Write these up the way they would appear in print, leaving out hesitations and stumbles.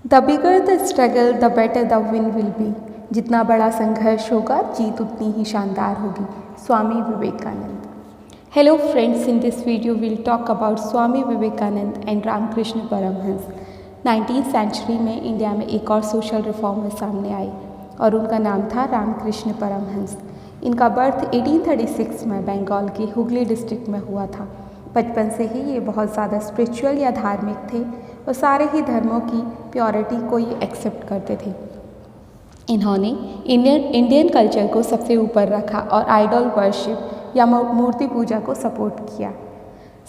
The bigger the struggle the better the win will be. जितना बड़ा संघर्ष होगा जीत उतनी ही शानदार होगी। Swami Vivekananda. Hello friends, in this video will talk about Swami Vivekananda and Ramakrishna Paramahamsa. 19th century में इंडिया में एक और सोशल रिफॉर्मर सामने आए और उनका नाम था रामकृष्ण परमहंस। इनका बर्थ 1836 में बंगाल के हुगली डिस्ट्रिक्ट में हुआ था। बचपन से ही ये बहुत ज़्यादा स्पिरिचुअल या धार्मिक थे और सारे ही धर्मों की प्योरिटी को ये एक्सेप्ट करते थे। इन्होंने इंडियन कल्चर को सबसे ऊपर रखा और आइडल वर्शिप या मूर्ति पूजा को सपोर्ट किया।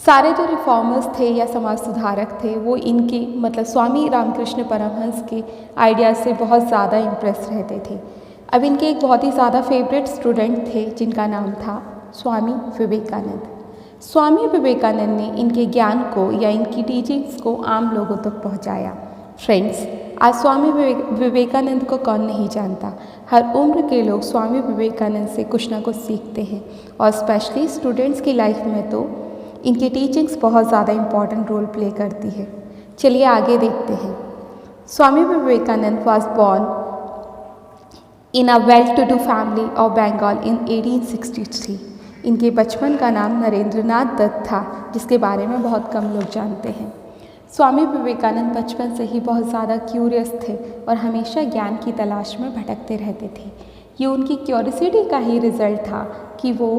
सारे जो रिफॉर्मर्स थे या समाज सुधारक थे वो इनके स्वामी रामकृष्ण परमहंस के आइडियाज़ से बहुत ज़्यादा इम्प्रेस रहते थे। अब इनके एक बहुत ही ज़्यादा फेवरेट स्टूडेंट थे जिनका नाम था स्वामी विवेकानंद। स्वामी विवेकानंद ने इनके ज्ञान को या इनकी टीचिंग्स को आम लोगों तक पहुंचाया। फ्रेंड्स, आज स्वामी विवेकानंद को कौन नहीं जानता। हर उम्र के लोग स्वामी विवेकानंद से कुछ ना कुछ सीखते हैं और स्पेशली स्टूडेंट्स की लाइफ में तो इनकी टीचिंग्स बहुत ज़्यादा इम्पॉर्टेंट रोल प्ले करती है। चलिए आगे देखते हैं। Swami Vivekananda was born in a well to do family of Bengal in 1863। इनके बचपन का नाम नरेंद्रनाथ दत्त था, जिसके बारे में बहुत कम लोग जानते हैं। स्वामी विवेकानंद बचपन से ही बहुत ज़्यादा क्यूरियस थे और हमेशा ज्ञान की तलाश में भटकते रहते थे। ये उनकी क्यूरियोसिटी का ही रिजल्ट था कि वो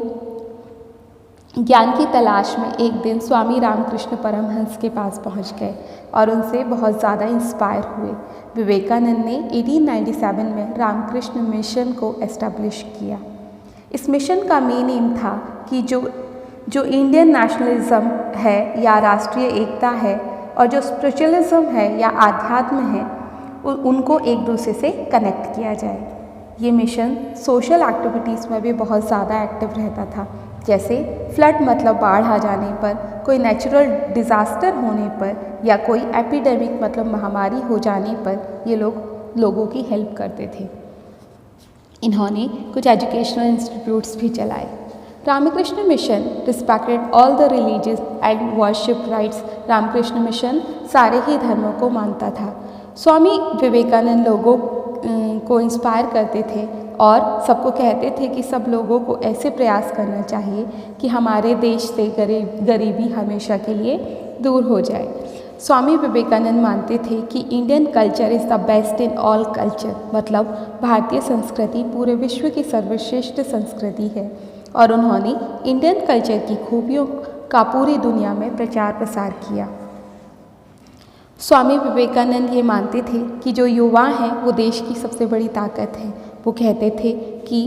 ज्ञान की तलाश में एक दिन स्वामी रामकृष्ण परमहंस के पास पहुंच गए और उनसे बहुत ज़्यादा इंस्पायर हुए। विवेकानंद ने 1897 में रामकृष्ण मिशन को एस्टेब्लिश किया। इस मिशन का मेन एम था कि जो इंडियन नेशनलिज्म है या राष्ट्रीय एकता है और जो स्पिरिचुअलिज्म है या आध्यात्म है उनको एक दूसरे से कनेक्ट किया जाए। ये मिशन सोशल एक्टिविटीज़ में भी बहुत ज़्यादा एक्टिव रहता था, जैसे फ्लड बाढ़ आ जाने पर, कोई नेचुरल डिज़ास्टर होने पर या कोई एपिडेमिक महामारी हो जाने पर ये लोगों की हेल्प करते थे। इन्होंने कुछ एजुकेशनल इंस्टीट्यूट्स भी चलाए। Ramakrishna Mission respected all the religious and worship rights. Ramakrishna Mission सारे ही धर्मों को मानता था। स्वामी विवेकानंद लोगों को इंस्पायर करते थे और सबको कहते थे कि सब लोगों को ऐसे प्रयास करना चाहिए कि हमारे देश से गरीबी हमेशा के लिए दूर हो जाए। स्वामी विवेकानंद मानते थे कि Indian culture is the best in all culture, भारतीय संस्कृति पूरे विश्व की सर्वश्रेष्ठ संस्कृति है और उन्होंने इंडियन कल्चर की खूबियों का पूरी दुनिया में प्रचार प्रसार किया। स्वामी विवेकानंद ये मानते थे कि जो युवा हैं वो देश की सबसे बड़ी ताकत है। वो कहते थे कि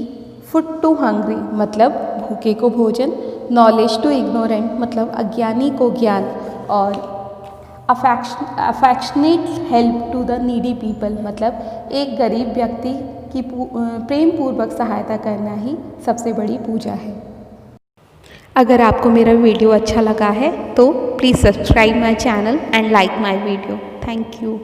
फूड टू हंग्री भूखे को भोजन, नॉलेज टू इग्नोरेंट अज्ञानी को ज्ञान और affectionate help to the needy people एक गरीब व्यक्ति की प्रेम पूर्वक सहायता करना ही सबसे बड़ी पूजा है। अगर आपको मेरा वीडियो अच्छा लगा है तो please subscribe my channel and like my video. Thank you.